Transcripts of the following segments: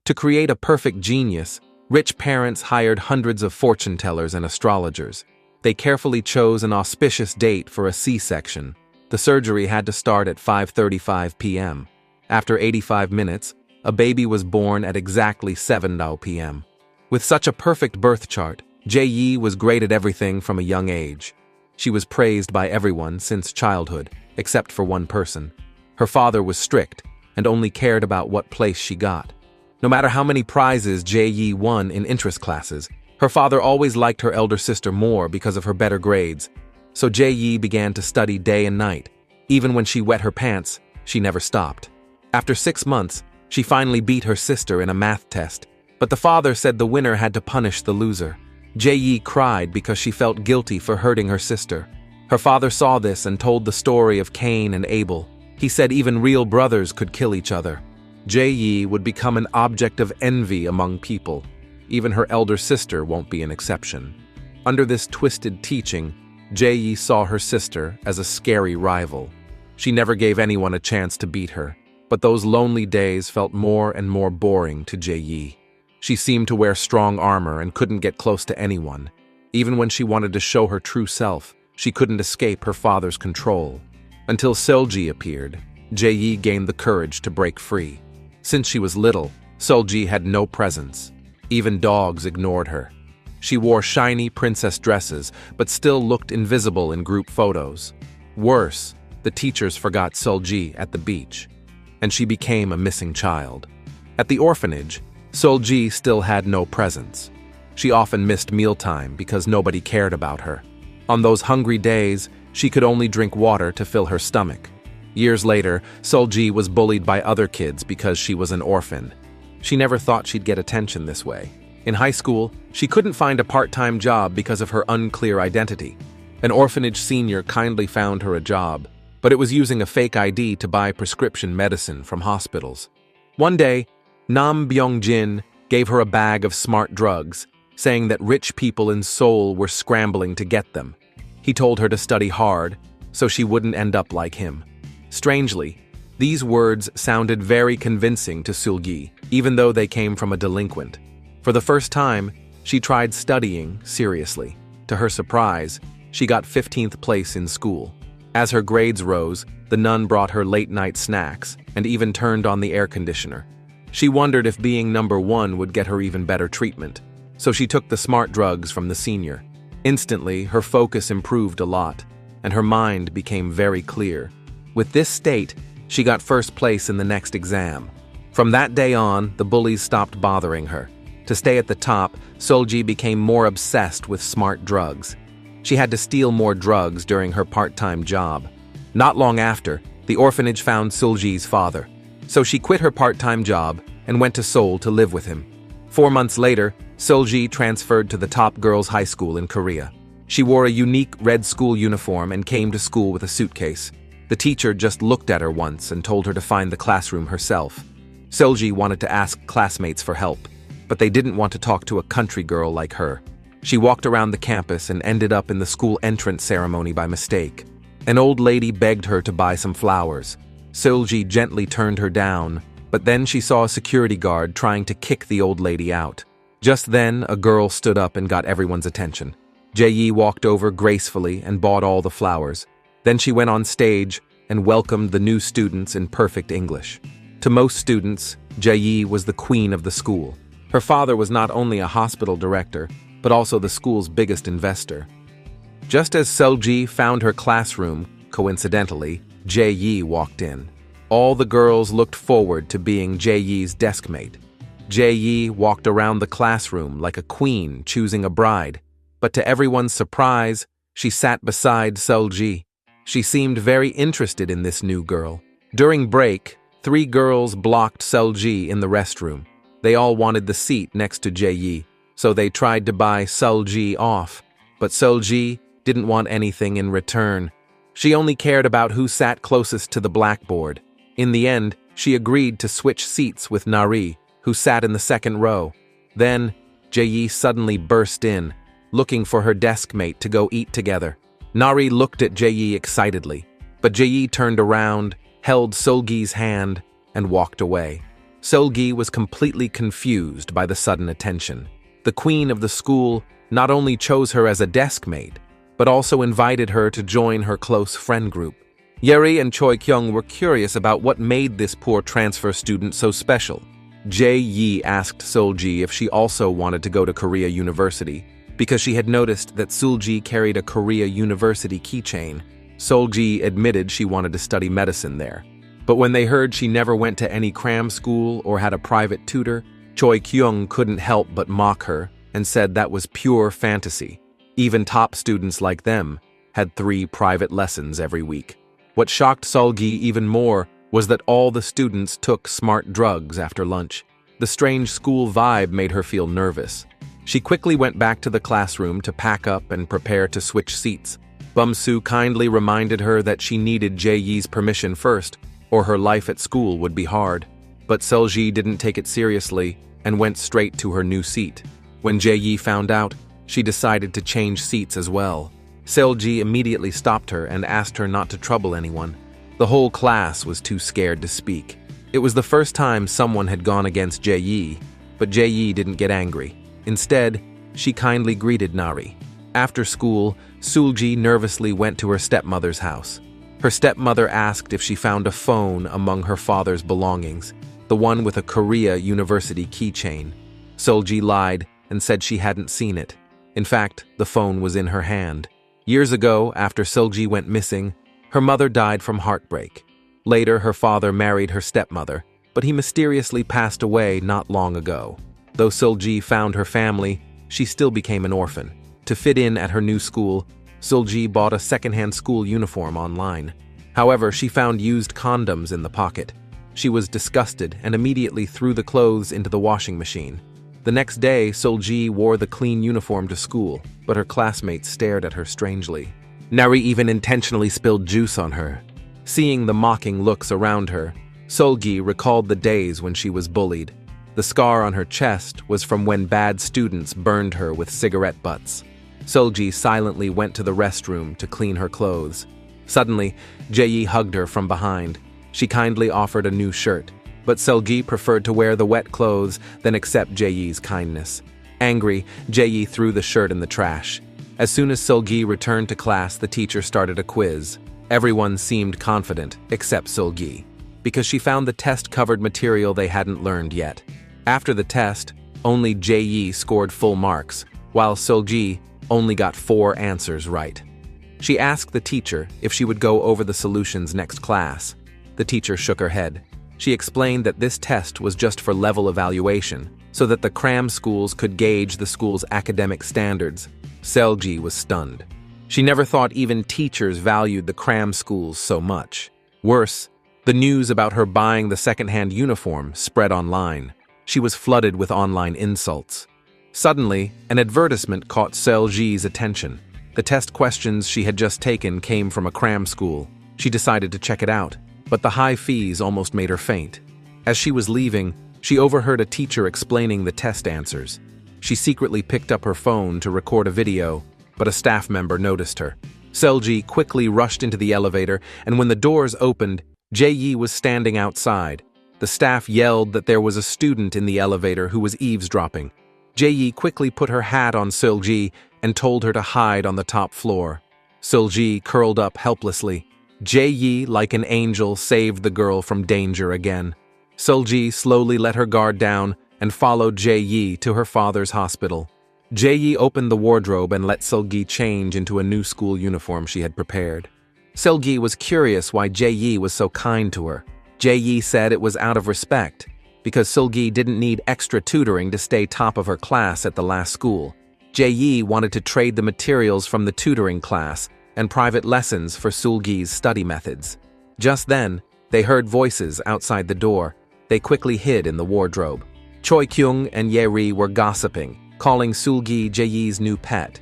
To create a perfect genius, rich parents hired hundreds of fortune tellers and astrologers. They carefully chose an auspicious date for a C-section. The surgery had to start at 5:35 p.m. After 85 minutes, a baby was born at exactly 7 p.m. With such a perfect birth chart, Jae-yi was great at everything from a young age. She was praised by everyone since childhood, except for one person. Her father was strict and only cared about what place she got. No matter how many prizes Jae-yi won in interest classes, her father always liked her elder sister more because of her better grades. So Jae-yi began to study day and night. Even when she wet her pants, she never stopped. After 6 months, she finally beat her sister in a math test, but the father said the winner had to punish the loser. Jae-yi cried because she felt guilty for hurting her sister. Her father saw this and told the story of Cain and Abel. He said even real brothers could kill each other. Jae-yi would become an object of envy among people. Even her elder sister won't be an exception. Under this twisted teaching, Jae-yi saw her sister as a scary rival. She never gave anyone a chance to beat her, but those lonely days felt more and more boring to Jae-yi. She seemed to wear strong armor and couldn't get close to anyone. Even when she wanted to show her true self, she couldn't escape her father's control. Until Seulgi appeared, Jae-yi gained the courage to break free. Since she was little, Seulgi had no presence. Even dogs ignored her. She wore shiny princess dresses, but still looked invisible in group photos. Worse, the teachers forgot Seulgi at the beach, and she became a missing child. At the orphanage, Seulgi still had no presence. She often missed mealtime because nobody cared about her. On those hungry days, she could only drink water to fill her stomach. Years later, Seulgi was bullied by other kids because she was an orphan. She never thought she'd get attention this way. In high school, she couldn't find a part-time job because of her unclear identity. An orphanage senior kindly found her a job, but it was using a fake ID to buy prescription medicine from hospitals. One day, Nam Byung-jin gave her a bag of smart drugs, saying that rich people in Seoul were scrambling to get them. He told her to study hard, so she wouldn't end up like him. Strangely, these words sounded very convincing to Seulgi, even though they came from a delinquent. For the first time, she tried studying seriously. To her surprise, she got 15th place in school. As her grades rose, the nun brought her late-night snacks and even turned on the air conditioner. She wondered if being number 1 would get her even better treatment, so she took the smart drugs from the senior. Instantly, her focus improved a lot, and her mind became very clear. With this state, she got first place in the next exam. From that day on, the bullies stopped bothering her. To stay at the top, Seulgi became more obsessed with smart drugs. She had to steal more drugs during her part-time job. Not long after, the orphanage found Seulgi's father, so she quit her part-time job and went to Seoul to live with him. 4 months later, Seulgi transferred to the top girls' high school in Korea. She wore a unique red school uniform and came to school with a suitcase. The teacher just looked at her once and told her to find the classroom herself. Seulgi wanted to ask classmates for help, but they didn't want to talk to a country girl like her. She walked around the campus and ended up in the school entrance ceremony by mistake. An old lady begged her to buy some flowers. Seulgi gently turned her down, but then she saw a security guard trying to kick the old lady out. Just then, a girl stood up and got everyone's attention. Jae-yi walked over gracefully and bought all the flowers. Then she went on stage and welcomed the new students in perfect English. To most students, Jae-yi was the queen of the school. Her father was not only a hospital director, but also the school's biggest investor. Just as Seulgi found her classroom, coincidentally, Jae-yi walked in. All the girls looked forward to being Jae-yi's deskmate. Jae-yi walked around the classroom like a queen choosing a bride, but to everyone's surprise, she sat beside Seulgi. She seemed very interested in this new girl. During break, 3 girls blocked Seulgi in the restroom. They all wanted the seat next to Jae-yi, so they tried to buy Seulgi off, but Seulgi didn't want anything in return. She only cared about who sat closest to the blackboard. In the end, she agreed to switch seats with Nari, who sat in the second row. Then, Jae-yi suddenly burst in, looking for her deskmate to go eat together. Nari looked at Jae-yi excitedly, but Jae-yi turned around, held Seulgi's hand, and walked away. Seolgi was completely confused by the sudden attention. The queen of the school not only chose her as a desk mate, but also invited her to join her close friend group. Yeri and Choi Kyung were curious about what made this poor transfer student so special. Jae-yi asked Seolgi if she also wanted to go to Korea University, because she had noticed that Seolgi carried a Korea University keychain. Seolgi admitted she wanted to study medicine there. But when they heard she never went to any cram school or had a private tutor, Choi Kyung couldn't help but mock her and said that was pure fantasy. Even top students like them had 3 private lessons every week. What shocked Seolgi even more was that all the students took smart drugs after lunch. The strange school vibe made her feel nervous. She quickly went back to the classroom to pack up and prepare to switch seats. Bum-soo kindly reminded her that she needed Jae-yi's permission first, or her life at school would be hard. But Seolgi didn't take it seriously and went straight to her new seat. When Jae-yi found out, she decided to change seats as well. Seolgi immediately stopped her and asked her not to trouble anyone. The whole class was too scared to speak. It was the first time someone had gone against Jae-yi, but Jae-yi didn't get angry. Instead, she kindly greeted Nari. After school, Seolgi nervously went to her stepmother's house. Her stepmother asked if she found a phone among her father's belongings, the one with a Korea University keychain. Seolgi lied and said she hadn't seen it. In fact, the phone was in her hand. Years ago, after Seolgi went missing, her mother died from heartbreak. Later, her father married her stepmother, but he mysteriously passed away not long ago. Though Seolgi found her family, she still became an orphan. To fit in at her new school, Seolgi bought a secondhand school uniform online. However, she found used condoms in the pocket. She was disgusted and immediately threw the clothes into the washing machine. The next day, Seolgi wore the clean uniform to school, but her classmates stared at her strangely. Nari even intentionally spilled juice on her. Seeing the mocking looks around her, Seolgi recalled the days when she was bullied. The scar on her chest was from when bad students burned her with cigarette butts. Seolgi silently went to the restroom to clean her clothes. Suddenly, Jae-yi hugged her from behind. She kindly offered a new shirt, but Seolgi preferred to wear the wet clothes than accept Jae-yi's kindness. Angry, Jae-yi threw the shirt in the trash. As soon as Seolgi returned to class, the teacher started a quiz. Everyone seemed confident, except Seolgi, because she found the test covered material they hadn't learned yet. After the test, only Jae-yi scored full marks, while Seolgi only got 4 answers right. She asked the teacher if she would go over the solutions next class. The teacher shook her head. She explained that this test was just for level evaluation, so that the cram schools could gauge the school's academic standards. Seolgi was stunned. She never thought even teachers valued the cram schools so much. Worse, the news about her buying the second-hand uniform spread online. She was flooded with online insults. Suddenly, an advertisement caught Seolgi's attention. The test questions she had just taken came from a cram school. She decided to check it out, but the high fees almost made her faint. As she was leaving, she overheard a teacher explaining the test answers. She secretly picked up her phone to record a video, but a staff member noticed her. Seolgi quickly rushed into the elevator, and when the doors opened, Jae-yi was standing outside. The staff yelled that there was a student in the elevator who was eavesdropping. Jae-yi quickly put her hat on Seolgi and told her to hide on the top floor. Seolgi curled up helplessly. Jae-yi, like an angel, saved the girl from danger again. Seolgi slowly let her guard down and followed Jae-yi to her father's hospital. Jae-yi opened the wardrobe and let Seolgi change into a new school uniform she had prepared. Seolgi was curious why Jae-yi was so kind to her. Jae-yi said it was out of respect, because Seolgi didn't need extra tutoring to stay top of her class at the last school. Jae-yi wanted to trade the materials from the tutoring class and private lessons for Seolgi's study methods. Just then, they heard voices outside the door. They quickly hid in the wardrobe. Choi Kyung and Yeri were gossiping, calling Seolgi Jae-yi's new pet.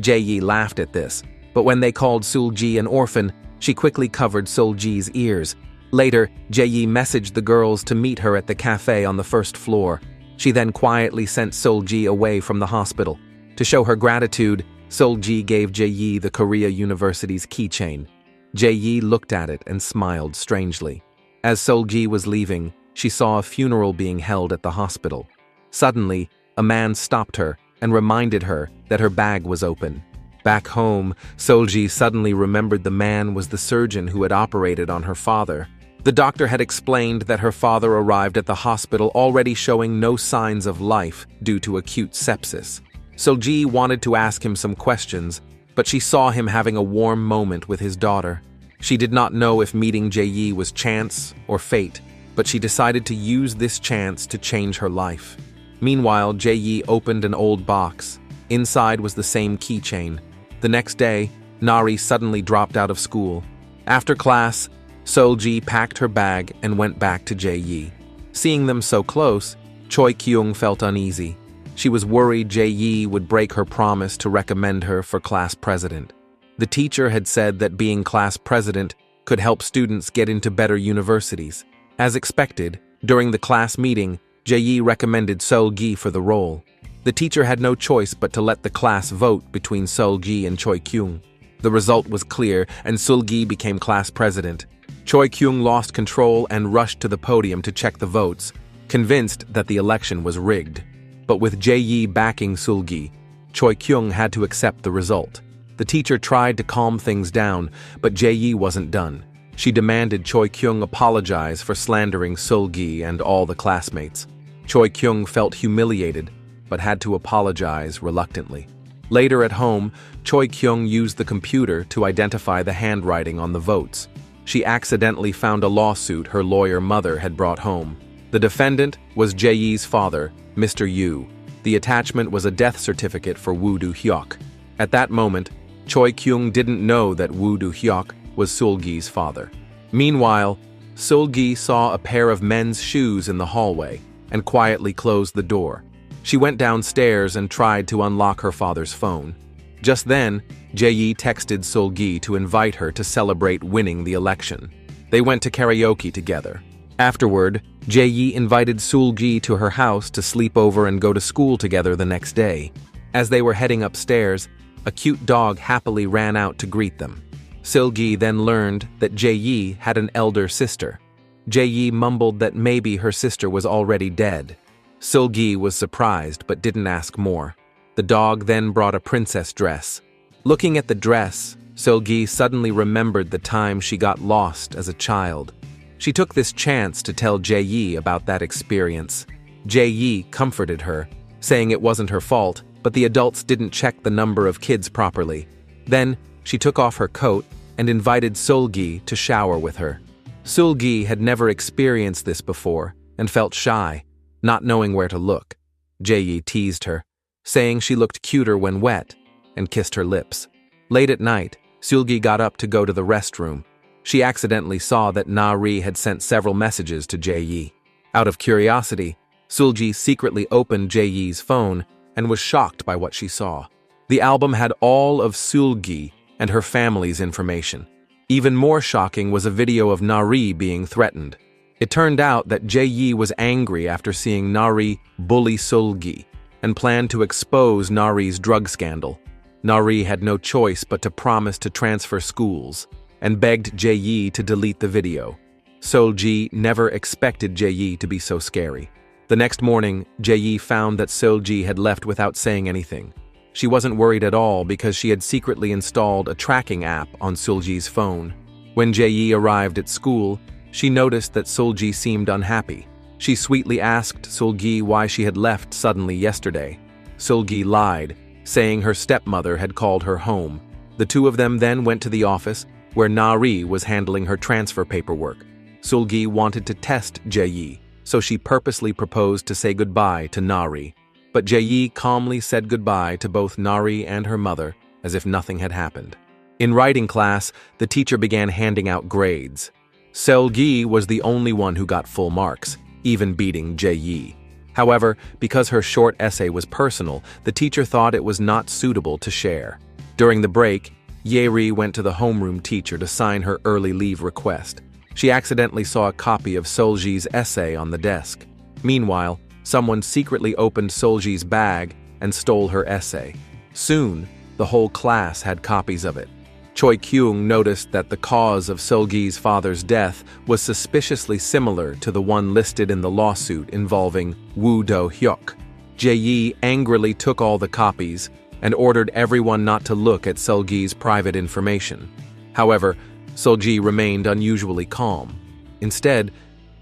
Jae-yi laughed at this, but when they called Seolgi an orphan, she quickly covered Seolgi's ears. Later, Jae-yi messaged the girls to meet her at the cafe on the first floor. She then quietly sent Seolgi away from the hospital. To show her gratitude, Seolgi gave Jae-yi the Korea University's keychain. Jae-yi looked at it and smiled strangely. As Seolgi was leaving, she saw a funeral being held at the hospital. Suddenly, a man stopped her and reminded her that her bag was open. Back home, Solji suddenly remembered the man was the surgeon who had operated on her father. The doctor had explained that her father arrived at the hospital already showing no signs of life due to acute sepsis. Solji wanted to ask him some questions, but she saw him having a warm moment with his daughter. She did not know if meeting Jae was chance or fate, but she decided to use this chance to change her life. Meanwhile, Jae opened an old box. Inside was the same keychain. The next day, Nari suddenly dropped out of school. After class, Solji packed her bag and went back to Jae. Seeing them so close, Choi Kyung felt uneasy. She was worried Jae would break her promise to recommend her for class president. The teacher had said that being class president could help students get into better universities. As expected, during the class meeting, Jae recommended Solgi for the role. The teacher had no choice but to let the class vote between Solgi and Choi Kyung. The result was clear, and Solgi became class president. Choi Kyung lost control and rushed to the podium to check the votes, convinced that the election was rigged. But with Jae backing Solgi, Choi Kyung had to accept the result. The teacher tried to calm things down, but Jae wasn't done. She demanded Choi Kyung apologize for slandering Solgi and all the classmates. Choi Kyung felt humiliated, but had to apologize reluctantly. Later at home, Choi Kyung used the computer to identify the handwriting on the votes. She accidentally found a lawsuit her lawyer mother had brought home. The defendant was Jae's father, Mr. Yu. The attachment was a death certificate for Woo Do-hyuk. At that moment, Choi Kyung didn't know that Woo Do-hyuk was Solgi's father. Meanwhile, Solgi saw a pair of men's shoes in the hallway and quietly closed the door. She went downstairs and tried to unlock her father's phone. Just then, Jae texted Solgi to invite her to celebrate winning the election. They went to karaoke together. Afterward, Jae invited Solgi to her house to sleep over and go to school together the next day. As they were heading upstairs, a cute dog happily ran out to greet them. Solgi then learned that Jae had an elder sister. Jae mumbled that maybe her sister was already dead. Solgi was surprised but didn't ask more. The dog then brought a princess dress. Looking at the dress, Solgi suddenly remembered the time she got lost as a child. She took this chance to tell Jae about that experience. Jae comforted her, saying it wasn't her fault, but the adults didn't check the number of kids properly. Then, she took off her coat and invited Solgi to shower with her. Solgi had never experienced this before and felt shy, not knowing where to look. Jae teased her, saying she looked cuter when wet, and kissed her lips. Late at night, Solgi got up to go to the restroom. She accidentally saw that Nari had sent several messages to Jae. Out of curiosity, Solgi secretly opened Jae's phone and was shocked by what she saw. The album had all of Solgi and her family's information. Even more shocking was a video of Nari being threatened. It turned out that Jae was angry after seeing Nari bully Solgi and planned to expose Nari's drug scandal. Nari had no choice but to promise to transfer schools and begged Jae to delete the video. Solgi never expected Jae to be so scary. The next morning, Jae found that Solgi had left without saying anything. She wasn't worried at all because she had secretly installed a tracking app on Solgi's phone. When Jae arrived at school, she noticed that Solgi seemed unhappy. She sweetly asked Solgi why she had left suddenly yesterday. Solgi lied, saying her stepmother had called her home. The two of them then went to the office, where Nari was handling her transfer paperwork. Solgi wanted to test Jae, so she purposely proposed to say goodbye to Nari. But Jae calmly said goodbye to both Nari and her mother, as if nothing had happened. In writing class, the teacher began handing out grades. Solgi was the only one who got full marks, even beating Jae. However, because her short essay was personal, the teacher thought it was not suitable to share. During the break, Yeri went to the homeroom teacher to sign her early leave request. She accidentally saw a copy of Solji's essay on the desk. Meanwhile, someone secretly opened Solji's bag and stole her essay. Soon, the whole class had copies of it. Choi Kyung noticed that the cause of Seol-gi's father's death was suspiciously similar to the one listed in the lawsuit involving Woo Do-hyuk. Jae-yi angrily took all the copies and ordered everyone not to look at Seol-gi's private information. However, Seol-gi remained unusually calm. Instead,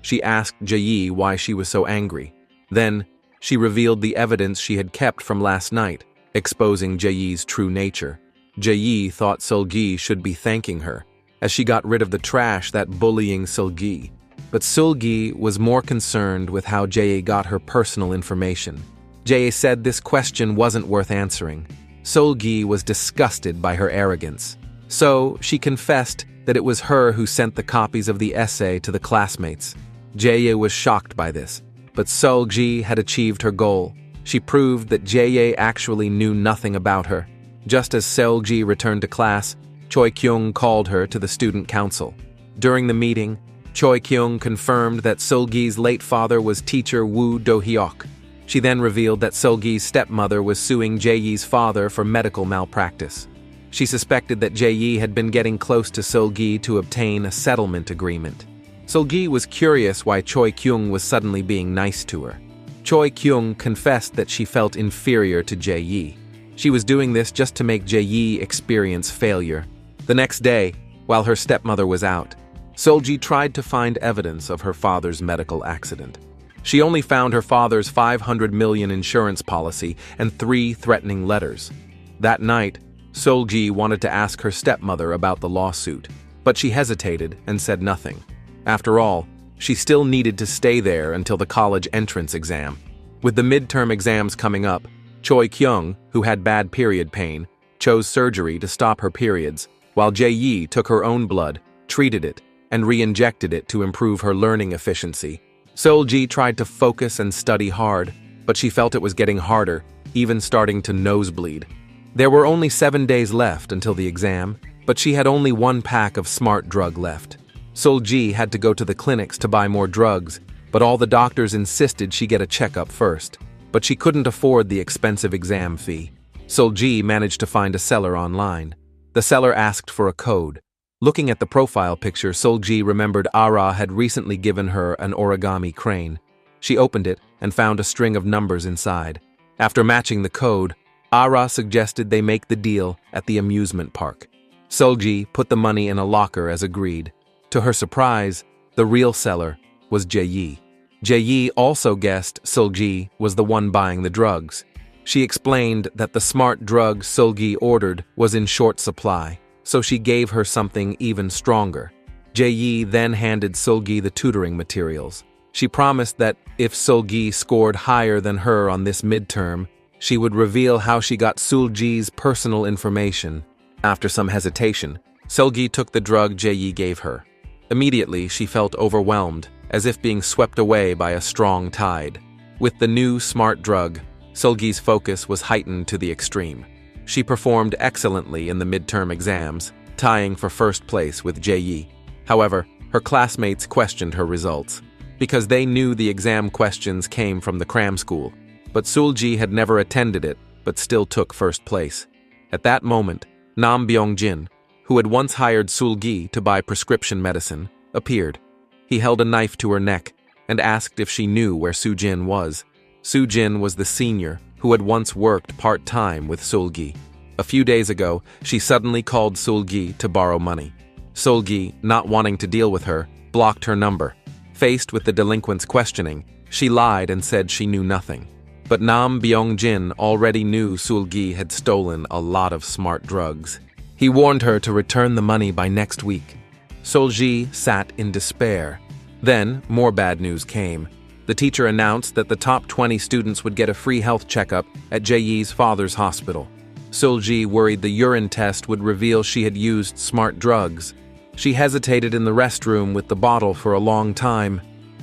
she asked Jae-yi why she was so angry. Then, she revealed the evidence she had kept from last night, exposing Jae-yi's true nature. Jae-yi thought Seol-gi should be thanking her, as she got rid of the trash that bullying Seol-gi. But Seol-gi was more concerned with how Jae got her personal information. Jae said this question wasn't worth answering. Seol-gi was disgusted by her arrogance. So, she confessed that it was her who sent the copies of the essay to the classmates. Jae was shocked by this, but Seol-gi had achieved her goal. She proved that Jae actually knew nothing about her. Just as Seol-gi returned to class, Choi Kyung called her to the student council. During the meeting, Choi Kyung confirmed that Seol-gi's late father was teacher Woo Do-hyuk. She then revealed that Seol-gi's stepmother was suing Jae-yi's father for medical malpractice. She suspected that Jae-yi had been getting close to Seol-gi to obtain a settlement agreement. Seol-gi was curious why Choi Kyung was suddenly being nice to her. Choi Kyung confessed that she felt inferior to Jae-yi. She was doing this just to make Jae-yi experience failure. The next day, while her stepmother was out, Seol-gi tried to find evidence of her father's medical accident. She only found her father's 500 million insurance policy and 3 threatening letters. That night, Seol-gi wanted to ask her stepmother about the lawsuit, but she hesitated and said nothing. After all, she still needed to stay there until the college entrance exam. With the midterm exams coming up, Choi Kyung, who had bad period pain, chose surgery to stop her periods, while Jae-yi took her own blood, treated it, and re-injected it to improve her learning efficiency. Seol-gi tried to focus and study hard, but she felt it was getting harder, even starting to nosebleed. There were only 7 days left until the exam, but she had only 1 pack of smart drug left. Seol-gi had to go to the clinics to buy more drugs, but all the doctors insisted she get a checkup first. But she couldn't afford the expensive exam fee. Seol-gi managed to find a seller online. The seller asked for a code. Looking at the profile picture, Seol-gi remembered Ara had recently given her an origami crane. She opened it and found a string of numbers inside. After matching the code, Ara suggested they make the deal at the amusement park. Seol-gi put the money in a locker as agreed. To her surprise, the real seller was Jae-yi. Jae-yi also guessed Seol-gi was the one buying the drugs. She explained that the smart drug Seol-gi ordered was in short supply, so she gave her something even stronger. Jae-yi then handed Seol-gi the tutoring materials. She promised that if Seol-gi scored higher than her on this midterm, she would reveal how she got Seol-gi's personal information. After some hesitation, Seol-gi took the drug Jae-yi gave her. Immediately, she felt overwhelmed, as if being swept away by a strong tide. With the new smart drug, Seol-gi's focus was heightened to the extreme. She performed excellently in the midterm exams, tying for first place with Jae-yi. However, her classmates questioned her results, because they knew the exam questions came from the cram school. But Seol-gi had never attended it, but still took first place. At that moment, Nam Byung-jin, who had once hired Seol-gi to buy prescription medicine, appeared. He held a knife to her neck and asked if she knew where Soo-jin was. Soo-jin was the senior who had once worked part-time with Seol-gi. A few days ago, she suddenly called Seol-gi to borrow money. Seol-gi, not wanting to deal with her, blocked her number. Faced with the delinquent's questioning, she lied and said she knew nothing. But Nam Byung-jin already knew Seol-gi had stolen a lot of smart drugs. He warned her to return the money by next week. Seol-gi sat in despair. Then, more bad news came. The teacher announced that the top 20 students would get a free health checkup at Jae-yi's father's hospital. Seol-gi worried the urine test would reveal she had used smart drugs. She hesitated in the restroom with the bottle for a long time.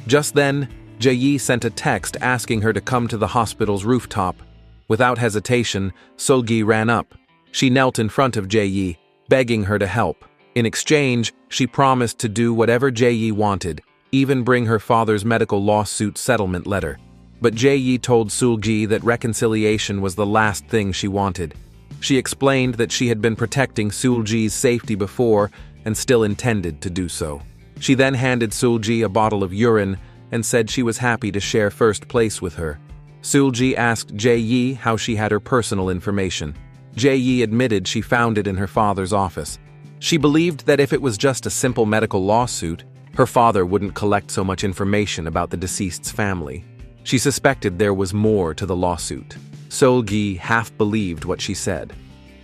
Just then, Jae-yi sent a text asking her to come to the hospital's rooftop. Without hesitation, Seol-gi ran up. She knelt in front of Jae-yi, begging her to help. In exchange, she promised to do whatever Jae-yi wanted, even bring her father's medical lawsuit settlement letter. But Jae-yi told Seol-gi that reconciliation was the last thing she wanted. She explained that she had been protecting Sulji's safety before and still intended to do so. She then handed Sulji a bottle of urine and said she was happy to share first place with her. Sulji asked Jae-yi how she had her personal information. Jae-yi admitted she found it in her father's office. She believed that if it was just a simple medical lawsuit, her father wouldn't collect so much information about the deceased's family. She suspected there was more to the lawsuit. Sulji half believed what she said.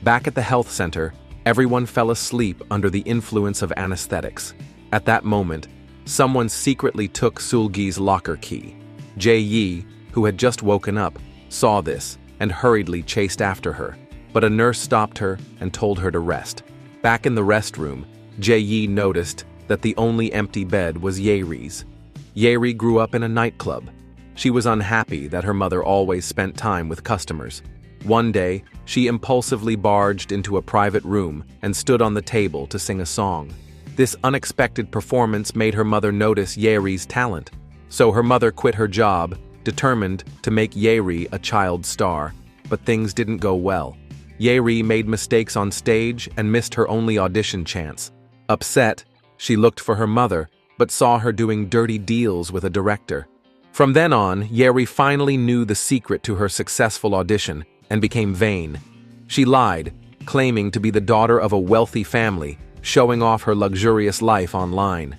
Back at the health center, everyone fell asleep under the influence of anesthetics. At that moment, someone secretly took Sulji's locker key. Jae-yi, who had just woken up, saw this and hurriedly chased after her, but a nurse stopped her and told her to rest. Back in the restroom, Jae-yi noticed that the only empty bed was Yeri's. Yeri grew up in a nightclub. She was unhappy that her mother always spent time with customers. One day, she impulsively barged into a private room and stood on the table to sing a song. This unexpected performance made her mother notice Yeri's talent, so her mother quit her job, determined to make Yeri a child star. But things didn't go well. Yeri made mistakes on stage and missed her only audition chance. Upset, she looked for her mother, but saw her doing dirty deals with a director. From then on, Yeri finally knew the secret to her successful audition and became vain. She lied, claiming to be the daughter of a wealthy family, showing off her luxurious life online.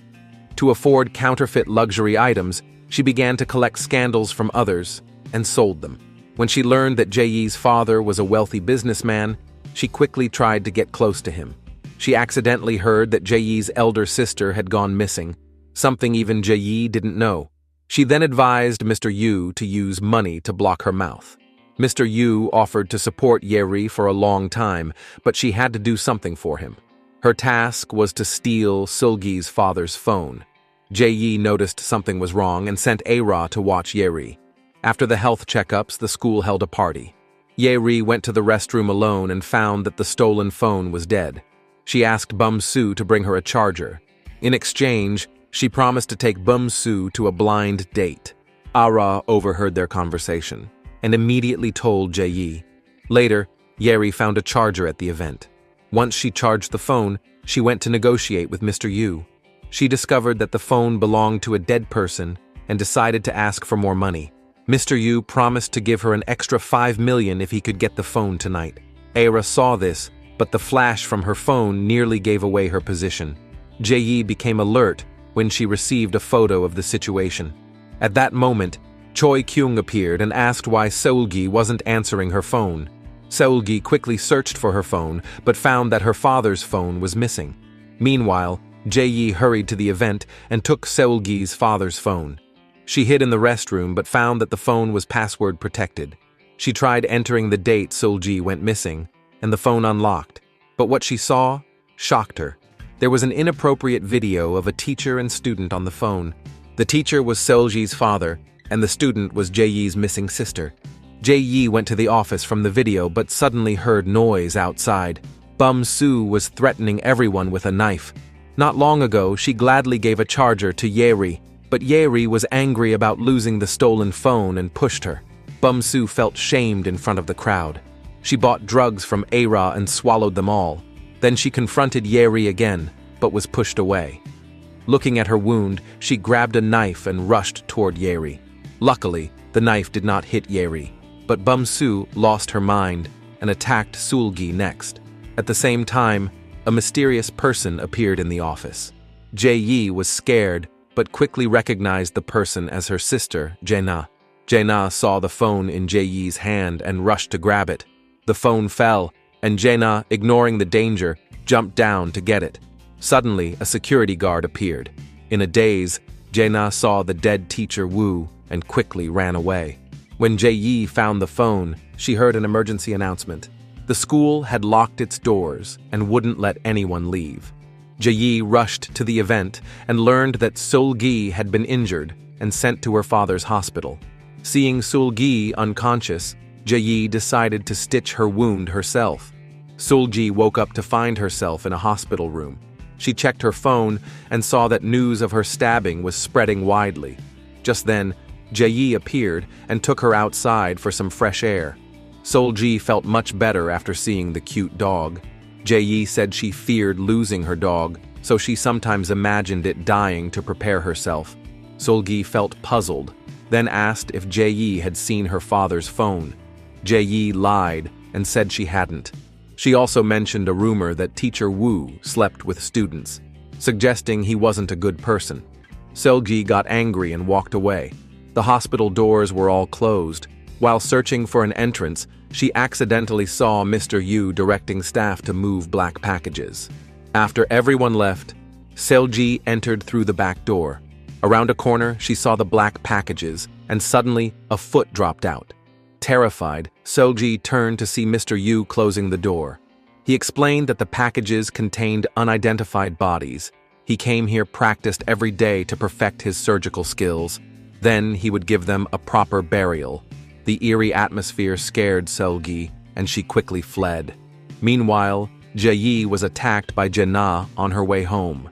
To afford counterfeit luxury items, she began to collect scandals from others and sold them. When she learned that Jae-yi's father was a wealthy businessman, she quickly tried to get close to him. She accidentally heard that Jae-yi's elder sister had gone missing, something even Jae-yi didn't know. She then advised Mr. Yu to use money to block her mouth. Mr. Yu offered to support Yeri for a long time, but she had to do something for him. Her task was to steal Sulji's father's phone. Jae-yi noticed something was wrong and sent A-ra to watch Yeri. After the health checkups, the school held a party. Yeri went to the restroom alone and found that the stolen phone was dead. She asked Bum-soo to bring her a charger. In exchange, she promised to take Bum-soo to a blind date. A-ra overheard their conversation and immediately told Jae-yi. Later, Yeri found a charger at the event. Once she charged the phone, she went to negotiate with Mr. Yu. She discovered that the phone belonged to a dead person and decided to ask for more money. Mr. Yu promised to give her an extra 5 million if he could get the phone tonight. A-ra saw this, but the flash from her phone nearly gave away her position. Jae-yi became alert when she received a photo of the situation. At that moment, Choi Kyung appeared and asked why Seulgi wasn't answering her phone. Seulgi quickly searched for her phone, but found that her father's phone was missing. Meanwhile, Jae-yi hurried to the event and took Seulgi's father's phone. She hid in the restroom but found that the phone was password protected. She tried entering the date Seulgi went missing, and the phone unlocked. But what she saw shocked her. There was an inappropriate video of a teacher and student on the phone. The teacher was Seulgi's father, and the student was Jae-yi's missing sister. Jae-yi went to the office from the video but suddenly heard noise outside. Bum-soo was threatening everyone with a knife. Not long ago, she gladly gave a charger to Yeri, but Yeri was angry about losing the stolen phone and pushed her. Bum-soo felt shamed in front of the crowd. She bought drugs from A-ra and swallowed them all. Then she confronted Yeri again, but was pushed away. Looking at her wound, she grabbed a knife and rushed toward Yeri. Luckily, the knife did not hit Yeri, but Bum-soo lost her mind and attacked Sulgi next. At the same time, a mysterious person appeared in the office. Jae-yi was scared, but quickly recognized the person as her sister, Jae-na. Jae-na saw the phone in Jae-yi's hand and rushed to grab it. The phone fell, and Jae-na, ignoring the danger, jumped down to get it. Suddenly, a security guard appeared. In a daze, Jae-na saw the dead teacher Woo and quickly ran away. When Jae-yi found the phone, she heard an emergency announcement. The school had locked its doors and wouldn't let anyone leave. Jae-yi rushed to the event and learned that Sulgi had been injured and sent to her father's hospital. Seeing Sulgi unconscious, Jae-yi decided to stitch her wound herself. Sulgi woke up to find herself in a hospital room. She checked her phone and saw that news of her stabbing was spreading widely. Just then, Jae-yi appeared and took her outside for some fresh air. Seol-gi felt much better after seeing the cute dog. Jae-yi said she feared losing her dog, so she sometimes imagined it dying to prepare herself. Seol-gi felt puzzled, then asked if Jae-yi had seen her father's phone. Jae-yi lied and said she hadn't. She also mentioned a rumor that teacher Woo slept with students, suggesting he wasn't a good person. Seol-gi got angry and walked away. The hospital doors were all closed. While searching for an entrance, she accidentally saw Mr. Yu directing staff to move black packages. After everyone left, Seol-gi entered through the back door. Around a corner, she saw the black packages, and suddenly, a foot dropped out. Terrified, Seol-gi turned to see Mr. Yu closing the door. He explained that the packages contained unidentified bodies. He came here practiced every day to perfect his surgical skills. Then he would give them a proper burial. The eerie atmosphere scared Seol-gi, and she quickly fled. Meanwhile, Jae-yi was attacked by Jae-na on her way home.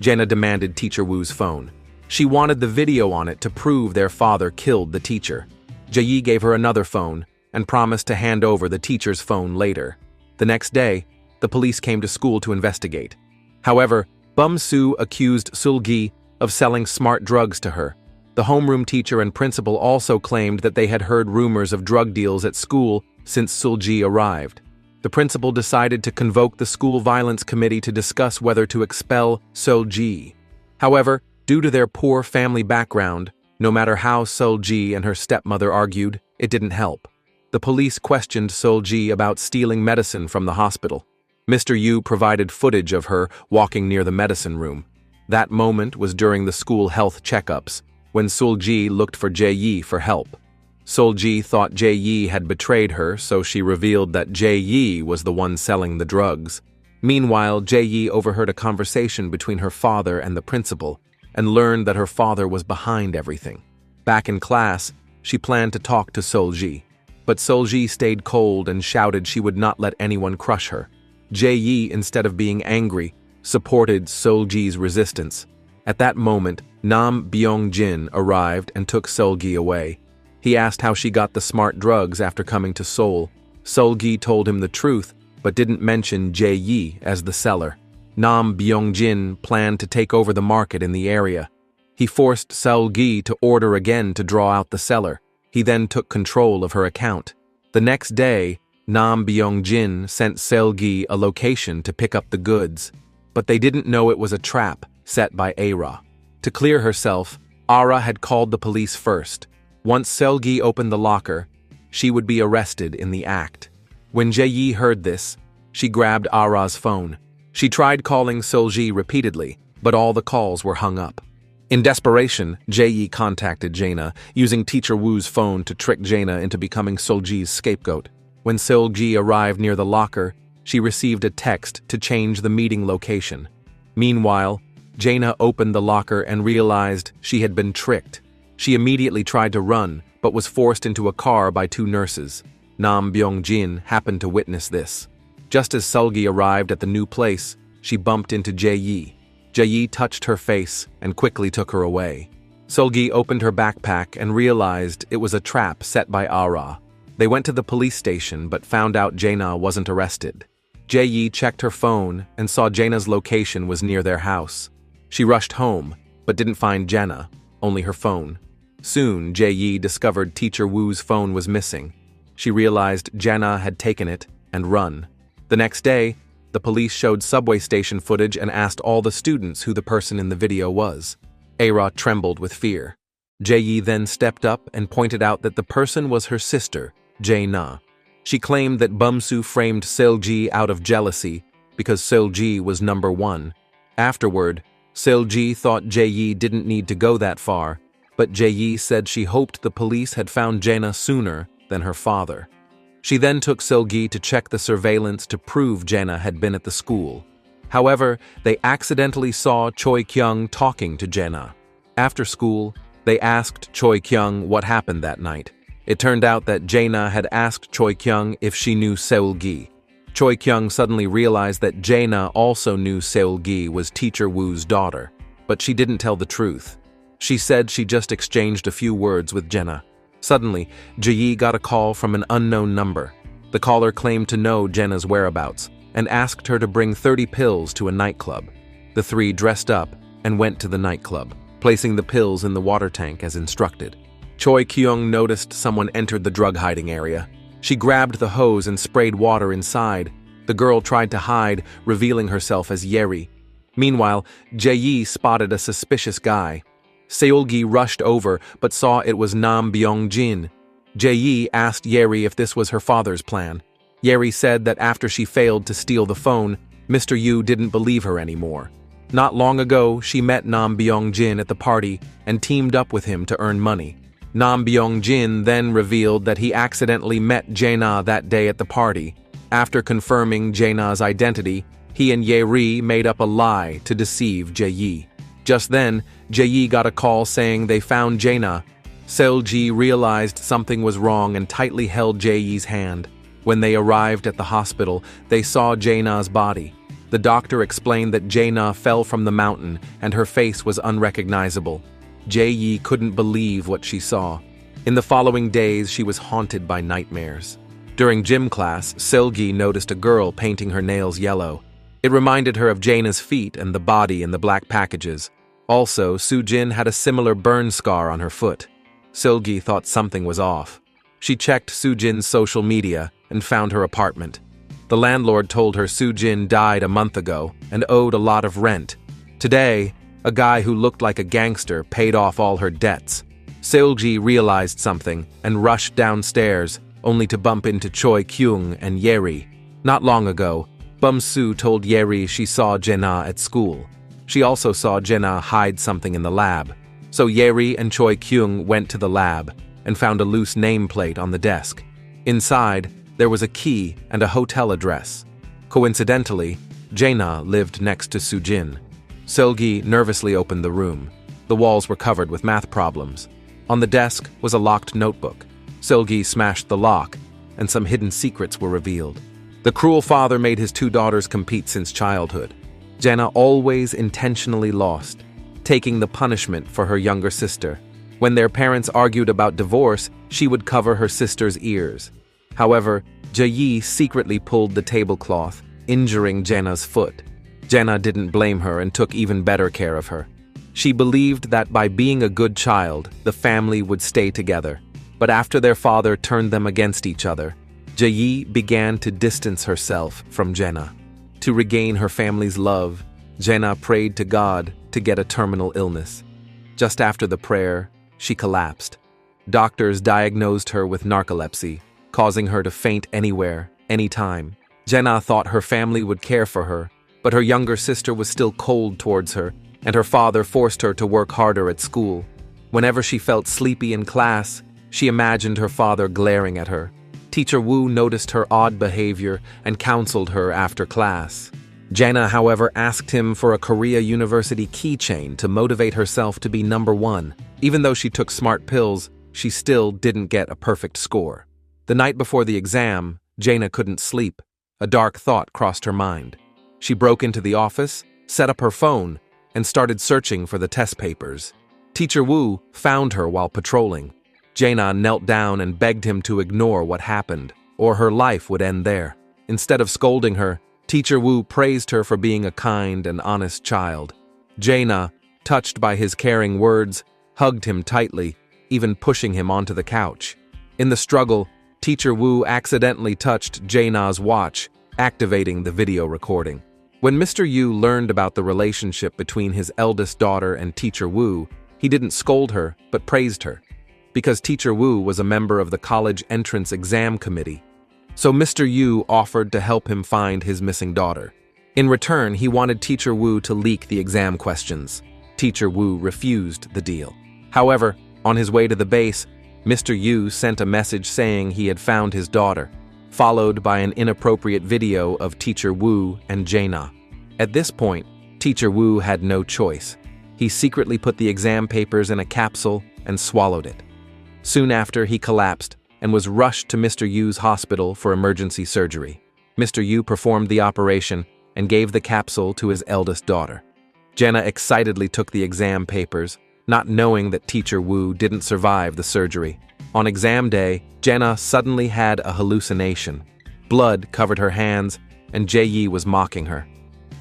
Jae-na demanded teacher Woo's phone. She wanted the video on it to prove their father killed the teacher. Jae-yi gave her another phone and promised to hand over the teacher's phone later. The next day, the police came to school to investigate. However, Bum-soo accused Seol-gi of selling smart drugs to her. The homeroom teacher and principal also claimed that they had heard rumors of drug deals at school since Seol-gi arrived. The principal decided to convoke the school violence committee to discuss whether to expel Seol-gi. However, due to their poor family background, no matter how Seol-gi and her stepmother argued, it didn't help. The police questioned Seol-gi about stealing medicine from the hospital. Mr. Yu provided footage of her walking near the medicine room. That moment was during the school health checkups, when Seol-gi looked for Jae-yi for help. Seol-gi thought Jae-yi had betrayed her, so she revealed that Jae-yi was the one selling the drugs. Meanwhile, Jae-yi overheard a conversation between her father and the principal, and learned that her father was behind everything. Back in class, she planned to talk to Seol-gi, but Seol-gi stayed cold and shouted she would not let anyone crush her. Jae-yi, instead of being angry, supported Seol-gi's resistance. At that moment, Nam Byung-jin arrived and took Seol-gi away. He asked how she got the smart drugs after coming to Seoul. Seol-gi told him the truth, but didn't mention Jae-yi as the seller. Nam Byung-jin planned to take over the market in the area. He forced Seol-gi to order again to draw out the seller. He then took control of her account. The next day, Nam Byung-jin sent Seol-gi a location to pick up the goods, but they didn't know it was a trap set by Ara. To clear herself, Ara had called the police first. Once Seol-gi opened the locker, she would be arrested in the act. When Jae-yi heard this, she grabbed Ara's phone. She tried calling Seol-gi repeatedly, but all the calls were hung up. In desperation, Jae-yi contacted Jae-na, using teacher Woo's phone to trick Jae-na into becoming Seol-gi's scapegoat. When Seol-gi arrived near the locker, she received a text to change the meeting location. Meanwhile, Jae-na opened the locker and realized she had been tricked. She immediately tried to run, but was forced into a car by two nurses. Nam Byung-jin happened to witness this. Just as Seol-gi arrived at the new place, she bumped into Jae-yi. Jae-yi touched her face and quickly took her away. Seol-gi opened her backpack and realized it was a trap set by Ara. They went to the police station but found out Jae-na wasn't arrested. Jae-yi checked her phone and saw Jae-na's location was near their house. She rushed home, but didn't find Jae-na, only her phone. Soon, Jae-yi discovered teacher Woo's phone was missing. She realized Jae-na had taken it and run. The next day, the police showed subway station footage and asked all the students who the person in the video was. Ara trembled with fear. Jae-yi then stepped up and pointed out that the person was her sister, Jae-na. She claimed that Bum-soo framed Seol-gi out of jealousy because Seol-gi was number one. Afterward, Seol-gi thought Jae-yi didn't need to go that far, but Jae-yi said she hoped the police had found Jae-na sooner than her father. She then took Seol-gi to check the surveillance to prove Jae-na had been at the school. However, they accidentally saw Choi Kyung talking to Jae-na. After school, they asked Choi Kyung what happened that night. It turned out that Jae-na had asked Choi Kyung if she knew Seol-gi. Choi Kyung suddenly realized that Jae-na also knew Seol-gi was teacher Woo's daughter, but she didn't tell the truth. She said she just exchanged a few words with Jae-na. Suddenly, Jae got a call from an unknown number. The caller claimed to know Jenna's whereabouts and asked her to bring 30 pills to a nightclub. The three dressed up and went to the nightclub, placing the pills in the water tank as instructed. Choi Kyung noticed someone entered the drug hiding area. She grabbed the hose and sprayed water inside. The girl tried to hide, revealing herself as Yeri. Meanwhile, Jae spotted a suspicious guy. Seolgi rushed over but saw it was Nam Byung-jin. Jae asked Yeri if this was her father's plan. Yeri said that after she failed to steal the phone, Mr. Yu didn't believe her anymore. Not long ago, she met Nam Byung-jin at the party and teamed up with him to earn money. Nam Byung-jin then revealed that he accidentally met Jae-na that day at the party. After confirming Jae-na's identity, he and Yeri made up a lie to deceive Jae. Just then, Jae got a call saying they found Jae-na. Seolgi realized something was wrong and tightly held Jae's hand. When they arrived at the hospital, they saw Jae-na's body. The doctor explained that Jae-na fell from the mountain and her face was unrecognizable. Jae couldn't believe what she saw. In the following days, she was haunted by nightmares. During gym class, Seolgi noticed a girl painting her nails yellow. It reminded her of Jae-na's feet and the body in the black packages. Also, Soo-jin had a similar burn scar on her foot. Seolgi thought something was off. She checked Soo-jin's social media and found her apartment. The landlord told her Soo-jin died a month ago and owed a lot of rent. Today, a guy who looked like a gangster paid off all her debts. Seolgi realized something and rushed downstairs, only to bump into Choi Kyung and Yeri. Not long ago, Bum-soo told Yeri she saw Jae-na at school. She also saw Jae-na hide something in the lab. So Yeri and Choi Kyung went to the lab and found a loose nameplate on the desk. Inside, there was a key and a hotel address. Coincidentally, Jae-na lived next to Soo-jin. Seolgi nervously opened the room. The walls were covered with math problems. On the desk was a locked notebook. Seolgi smashed the lock, and some hidden secrets were revealed. The cruel father made his two daughters compete since childhood. Jae-na always intentionally lost, taking the punishment for her younger sister. When their parents argued about divorce, she would cover her sister's ears. However, Jae secretly pulled the tablecloth, injuring Jae-na's foot. Jae-na didn't blame her and took even better care of her. She believed that by being a good child, the family would stay together. But after their father turned them against each other, Jae began to distance herself from Jae-na. To regain her family's love, Jae-na prayed to God to get a terminal illness. Just after the prayer, she collapsed. Doctors diagnosed her with narcolepsy, causing her to faint anywhere, anytime. Jae-na thought her family would care for her, but her younger sister was still cold towards her, and her father forced her to work harder at school. Whenever she felt sleepy in class, she imagined her father glaring at her. Teacher Woo noticed her odd behavior and counseled her after class. Jae-na, however, asked him for a Korea University keychain to motivate herself to be number one. Even though she took smart pills, she still didn't get a perfect score. The night before the exam, Jae-na couldn't sleep. A dark thought crossed her mind. She broke into the office, set up her phone, and started searching for the test papers. Teacher Woo found her while patrolling. Jae-na knelt down and begged him to ignore what happened, or her life would end there. Instead of scolding her, Teacher Woo praised her for being a kind and honest child. Jae-na, touched by his caring words, hugged him tightly, even pushing him onto the couch. In the struggle, Teacher Woo accidentally touched Jae-na's watch, activating the video recording. When Mr. Yu learned about the relationship between his eldest daughter and Teacher Woo, he didn't scold her, but praised her. Because Teacher Woo was a member of the college entrance exam committee. So Mr. Yu offered to help him find his missing daughter. In return, he wanted Teacher Woo to leak the exam questions. Teacher Woo refused the deal. However, on his way to the base, Mr. Yu sent a message saying he had found his daughter, followed by an inappropriate video of Teacher Woo and Jae-na. At this point, Teacher Woo had no choice. He secretly put the exam papers in a capsule and swallowed it. Soon after, he collapsed and was rushed to Mr. Yu's hospital for emergency surgery. Mr. Yu performed the operation and gave the capsule to his eldest daughter. Jae-na excitedly took the exam papers, not knowing that Teacher Woo didn't survive the surgery. On exam day, Jenna suddenly had a hallucination. Blood covered her hands, and Jae-yi was mocking her.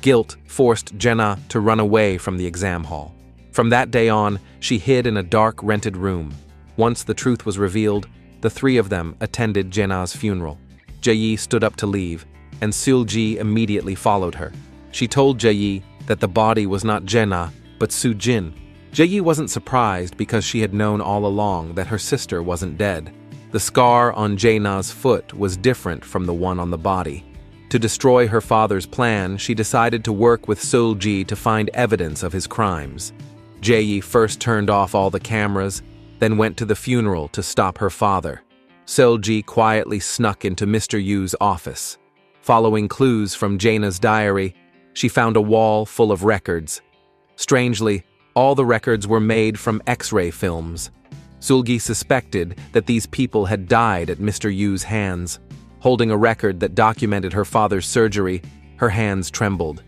Guilt forced Jenna to run away from the exam hall. From that day on, she hid in a dark rented room. Once the truth was revealed, the three of them attended Jenna's funeral. Jae-yi stood up to leave, and Seul-ji immediately followed her. She told Jae-yi that the body was not Jenna, but Soo-jin. Jae-yi wasn't surprised because she had known all along that her sister wasn't dead. The scar on Jae-na's foot was different from the one on the body. To destroy her father's plan, she decided to work with Seul-ji to find evidence of his crimes. Jae-yi first turned off all the cameras, then went to the funeral to stop her father. Seul-ji quietly snuck into Mr. Yu's office. Following clues from Jae-na's diary, she found a wall full of records. Strangely, all the records were made from X-ray films. Seul-ji suspected that these people had died at Mr. Yu's hands. Holding a record that documented her father's surgery, her hands trembled.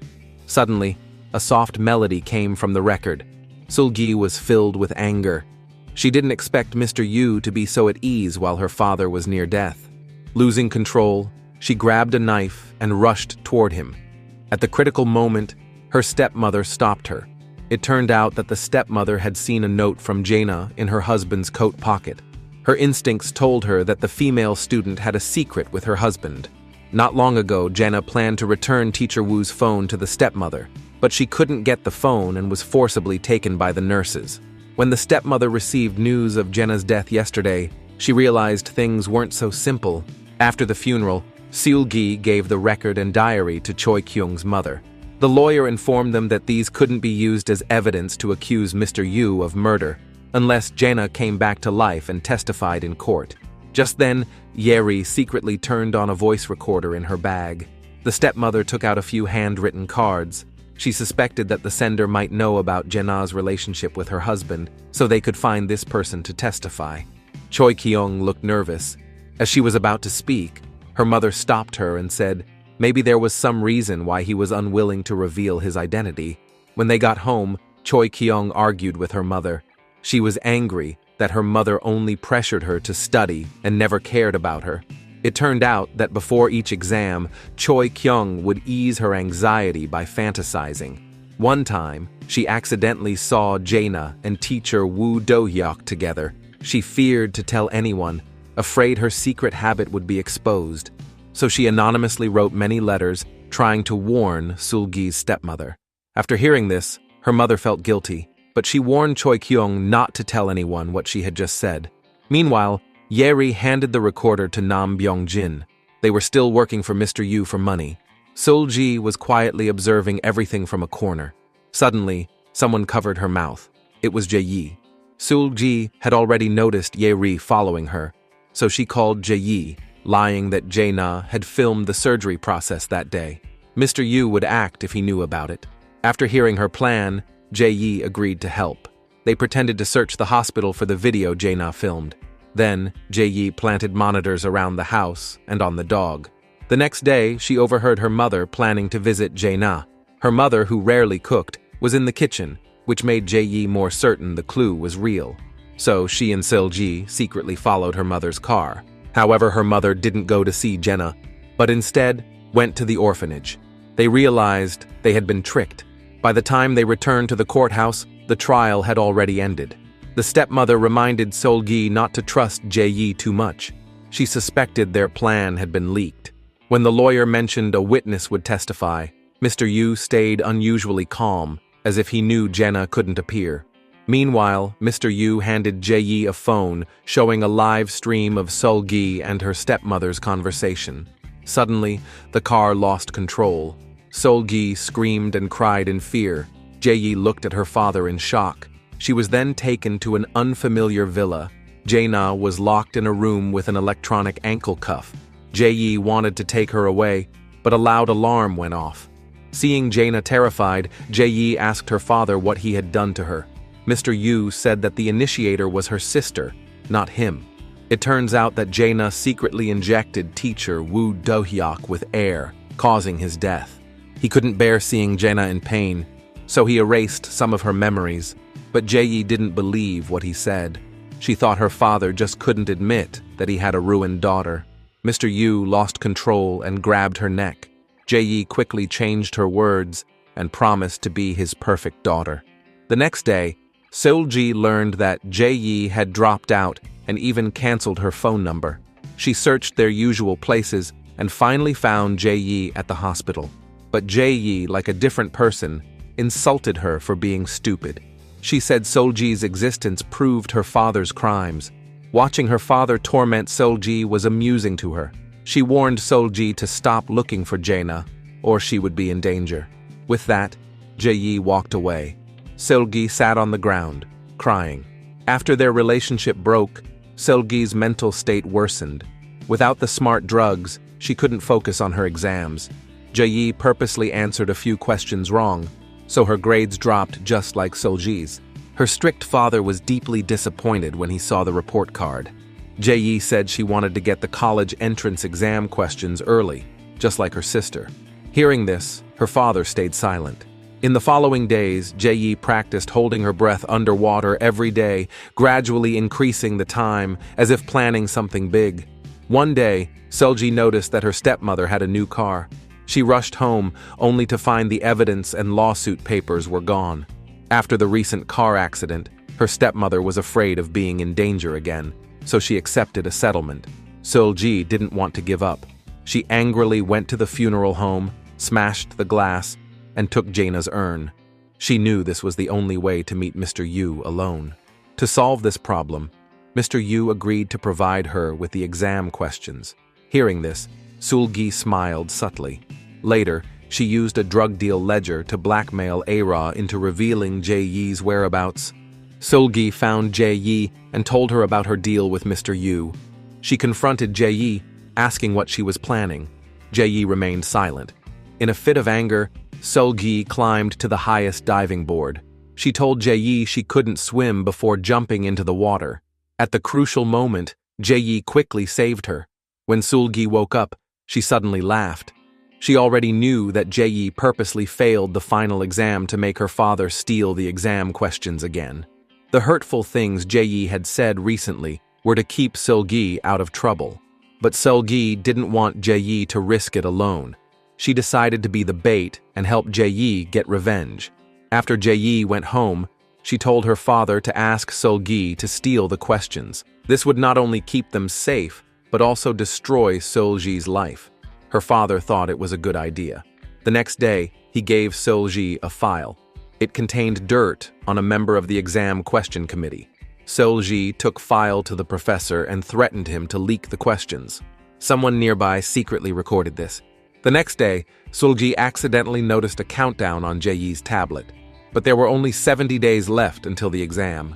Suddenly, a soft melody came from the record. Seul-ji was filled with anger. She didn't expect Mr. Yu to be so at ease while her father was near death. Losing control, she grabbed a knife and rushed toward him. At the critical moment, her stepmother stopped her. It turned out that the stepmother had seen a note from Jae-na in her husband's coat pocket. Her instincts told her that the female student had a secret with her husband. Not long ago, Jae-na planned to return Teacher Woo's phone to the stepmother, but she couldn't get the phone and was forcibly taken by the nurses. When the stepmother received news of Jae-na's death yesterday, she realized things weren't so simple. After the funeral, Seul-gi gave the record and diary to Choi Kyung's mother. The lawyer informed them that these couldn't be used as evidence to accuse Mr. Yu of murder, unless Jae-na came back to life and testified in court. Just then, Yeri secretly turned on a voice recorder in her bag. The stepmother took out a few handwritten cards. She suspected that the sender might know about Jae-na's relationship with her husband, so they could find this person to testify. Choi Kyung looked nervous. As she was about to speak, her mother stopped her and said maybe there was some reason why he was unwilling to reveal his identity. When they got home, Choi Kyung argued with her mother. She was angry that her mother only pressured her to study and never cared about her. It turned out that before each exam, Choi Kyung would ease her anxiety by fantasizing. One time, she accidentally saw Jae-na and teacher Woo Do-hyuk together. She feared to tell anyone, afraid her secret habit would be exposed. So she anonymously wrote many letters trying to warn Seul-gi's stepmother. After hearing this, her mother felt guilty, but she warned Choi Kyung not to tell anyone what she had just said. Meanwhile, Yeri handed the recorder to Nam Byung-jin. They were still working for Mr. Yu for money. Seul-ji was quietly observing everything from a corner. Suddenly, someone covered her mouth. It was Jae-yi. Seul-ji had already noticed Yeri following her, so she called Jae-yi, lying that Jae-na had filmed the surgery process that day. Mr. Yu would act if he knew about it. After hearing her plan, Jae-yi agreed to help. They pretended to search the hospital for the video Jae-na filmed. Then, Jae-yi planted monitors around the house and on the dog. The next day, she overheard her mother planning to visit Jae-na. Her mother, who rarely cooked, was in the kitchen, which made Jae-yi more certain the clue was real. So she and Seul-ji secretly followed her mother's car. However, her mother didn't go to see Jae-na, but instead went to the orphanage. They realized they had been tricked. By the time they returned to the courthouse, the trial had already ended. The stepmother reminded Seul-gi not to trust Jae-yi too much. She suspected their plan had been leaked. When the lawyer mentioned a witness would testify, Mr. Yu stayed unusually calm, as if he knew Jae-na couldn't appear. Meanwhile, Mr. Yu handed Jae-yi a phone showing a live stream of Seul-gi and her stepmother's conversation. Suddenly, the car lost control. Seul-gi screamed and cried in fear. Jae-yi looked at her father in shock. She was then taken to an unfamiliar villa. Jae-na was locked in a room with an electronic ankle cuff. Jae-yi wanted to take her away, but a loud alarm went off. Seeing Jae-na terrified, Jae-yi asked her father what he had done to her. Mr. Yu said that the initiator was her sister, not him. It turns out that Jae-na secretly injected teacher Woo Do-hyuk with air, causing his death. He couldn't bear seeing Jae-na in pain, so he erased some of her memories, but Jae-yi didn't believe what he said. She thought her father just couldn't admit that he had a ruined daughter. Mr. Yu lost control and grabbed her neck. Jae-yi quickly changed her words and promised to be his perfect daughter. The next day, Seul-ji learned that Jae-yi had dropped out and even canceled her phone number. She searched their usual places and finally found Jae-yi at the hospital. But Jae-yi, like a different person, insulted her for being stupid. She said Seul-ji's existence proved her father's crimes. Watching her father torment Seul-ji was amusing to her. She warned Seul-ji to stop looking for Jaina, or she would be in danger. With that, Jae-yi walked away. Seul-gi sat on the ground, crying. After their relationship broke, Seul-gi's mental state worsened. Without the smart drugs, she couldn't focus on her exams. Jae-yi purposely answered a few questions wrong, so her grades dropped just like Seul-ji's. Her strict father was deeply disappointed when he saw the report card. Jae-yi said she wanted to get the college entrance exam questions early, just like her sister. Hearing this, her father stayed silent. In the following days, Jae-yi practiced holding her breath underwater every day, gradually increasing the time, as if planning something big. One day, Seul-ji noticed that her stepmother had a new car. She rushed home, only to find the evidence and lawsuit papers were gone. After the recent car accident, her stepmother was afraid of being in danger again, so she accepted a settlement. Seul-ji didn't want to give up. She angrily went to the funeral home, smashed the glass, and took Jaina's urn. She knew this was the only way to meet Mr. Yu alone. To solve this problem, Mr. Yu agreed to provide her with the exam questions. Hearing this, Seul-gi smiled subtly. Later, she used a drug deal ledger to blackmail A-Ra into revealing Jae-yi's whereabouts. Seul-gi found Jae-yi and told her about her deal with Mr. Yu. She confronted Jae-yi, asking what she was planning. Jae-yi remained silent. In a fit of anger, Seul-gi climbed to the highest diving board. She told Jae-yi she couldn't swim before jumping into the water. At the crucial moment, Jae-yi quickly saved her. When Seul-gi woke up, she suddenly laughed. She already knew that Jae-yi purposely failed the final exam to make her father steal the exam questions again. The hurtful things Jae-yi had said recently were to keep Seul-gi out of trouble. But Seul-gi didn't want Jae-yi to risk it alone. She decided to be the bait and help Jae-yi get revenge. After Jae-yi went home, she told her father to ask Seul-gi to steal the questions. This would not only keep them safe, but also destroy Seul-ji's life. Her father thought it was a good idea. The next day, he gave Seul-ji a file. It contained dirt on a member of the exam question committee. Seul-ji took file to the professor and threatened him to leak the questions. Someone nearby secretly recorded this. The next day, Seul-ji accidentally noticed a countdown on Jae-yi's tablet. But there were only 70 days left until the exam.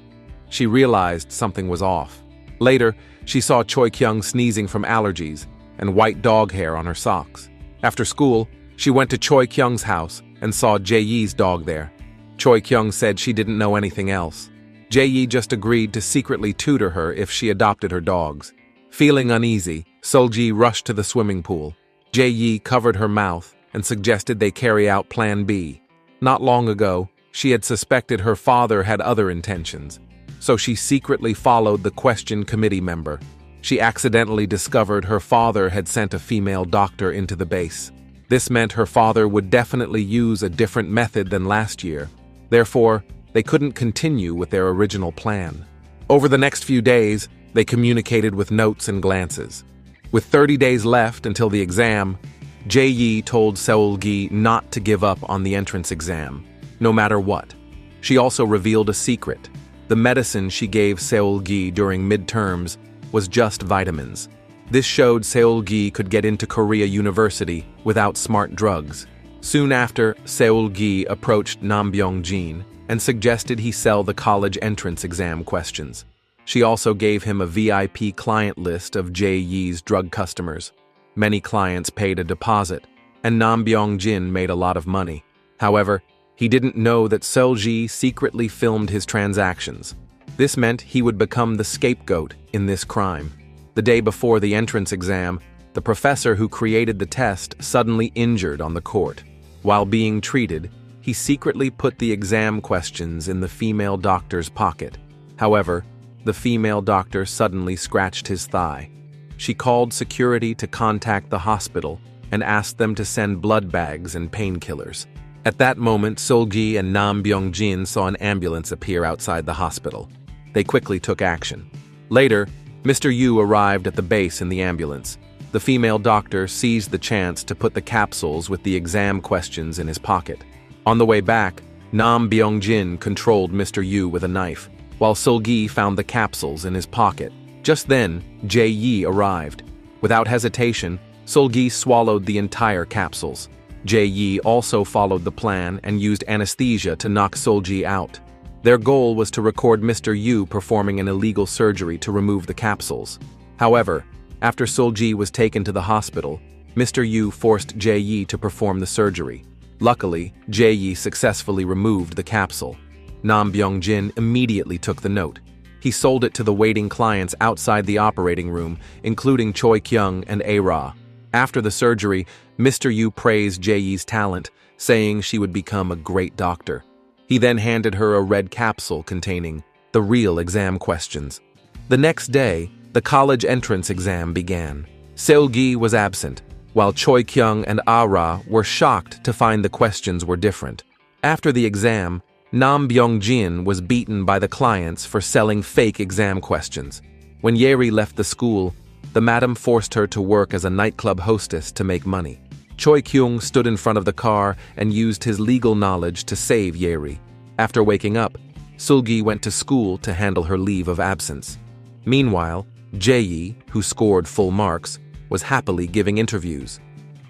She realized something was off. Later, she saw Choi-kyung sneezing from allergies and white dog hair on her socks. After school, she went to Choi-kyung's house and saw Jae-yi's dog there. Choi-kyung said she didn't know anything else. Jae-yi just agreed to secretly tutor her if she adopted her dogs. Feeling uneasy, Seul-ji rushed to the swimming pool. Jae-yi covered her mouth and suggested they carry out Plan B. Not long ago, she had suspected her father had other intentions, so she secretly followed the question committee member. She accidentally discovered her father had sent a female doctor into the base. This meant her father would definitely use a different method than last year. Therefore, they couldn't continue with their original plan. Over the next few days, they communicated with notes and glances. With 30 days left until the exam, Jae-yi told Seul-gi not to give up on the entrance exam, no matter what. She also revealed a secret. The medicine she gave Seul-gi during midterms was just vitamins. This showed Seul-gi could get into Korea University without smart drugs. Soon after, Seul-gi approached Nambyong-jin and suggested he sell the college entrance exam questions. She also gave him a VIP client list of Jae-yi's drug customers. Many clients paid a deposit, and Nambyong-jin made a lot of money. However, he didn't know that Seul-gi secretly filmed his transactions. This meant he would become the scapegoat in this crime. The day before the entrance exam, the professor who created the test suddenly injured on the court. While being treated, he secretly put the exam questions in the female doctor's pocket. However, the female doctor suddenly scratched his thigh. She called security to contact the hospital and asked them to send blood bags and painkillers. At that moment, Seol-gi and Nam Byung-jin saw an ambulance appear outside the hospital. They quickly took action. Later, Mr. Yu arrived at the base in the ambulance. The female doctor seized the chance to put the capsules with the exam questions in his pocket. On the way back, Nam Byung-jin controlled Mr. Yu with a knife, while Seol-gi found the capsules in his pocket. Just then, Jae-yi arrived. Without hesitation, Seol-gi swallowed the entire capsules. Jae-yi also followed the plan and used anesthesia to knock Seol-gi out. Their goal was to record Mr. Yu performing an illegal surgery to remove the capsules. However, after Seol-gi was taken to the hospital, Mr. Yu forced Jae-yi to perform the surgery. Luckily, Jae-yi successfully removed the capsule. Nam Byung-jin immediately took the note. He sold it to the waiting clients outside the operating room, including Choi Kyung and A-ra. After the surgery, Mr. Yu praised Jae-yi's talent, saying she would become a great doctor. He then handed her a red capsule containing the real exam questions. The next day, the college entrance exam began. Seol-gi was absent, while Choi Kyung and A-ra were shocked to find the questions were different. After the exam, Nam Byung-jin was beaten by the clients for selling fake exam questions. When Yeri left the school, the madam forced her to work as a nightclub hostess to make money. Choi Kyung stood in front of the car and used his legal knowledge to save Yeri. After waking up, Seol-gi went to school to handle her leave of absence. Meanwhile, Jae-yi, who scored full marks, was happily giving interviews.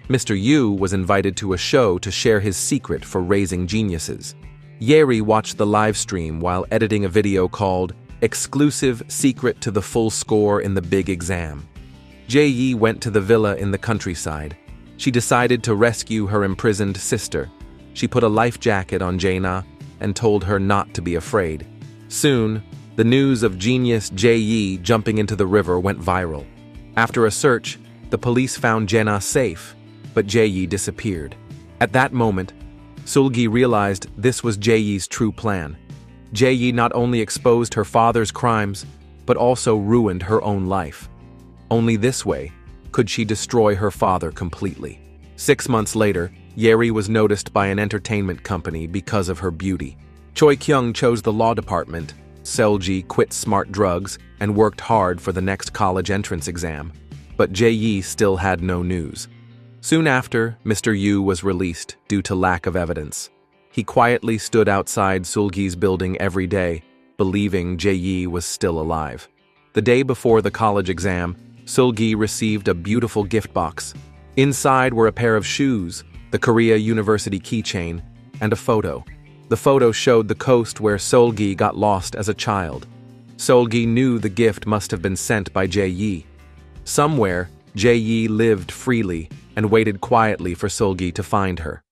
Mr. Yu was invited to a show to share his secret for raising geniuses. Yeri watched the live stream while editing a video called "Exclusive Secret to the Full Score in the Big Exam." Jae-yi went to the villa in the countryside. She decided to rescue her imprisoned sister. She put a life jacket on Jae-na and told her not to be afraid. Soon, the news of genius Jae-yi jumping into the river went viral. After a search, the police found Jae-na safe, but Jae-yi disappeared. At that moment, Seol-gi realized this was Jae-yi's true plan. Jae-yi not only exposed her father's crimes, but also ruined her own life. Only this way could she destroy her father completely. 6 months later, Yeri was noticed by an entertainment company because of her beauty. Choi Kyung chose the law department. Seol-gi quit smart drugs and worked hard for the next college entrance exam. But Jae-yi still had no news. Soon after, Mr. Yu was released due to lack of evidence. He quietly stood outside Seol-gi's building every day, believing Jae-yi was still alive. The day before the college exam, Seol-gi received a beautiful gift box. Inside were a pair of shoes, the Korea University keychain, and a photo. The photo showed the coast where Seol-gi got lost as a child. Seol-gi knew the gift must have been sent by Jae-yi. Somewhere, Jae-yi lived freely and waited quietly for Seol-gi to find her.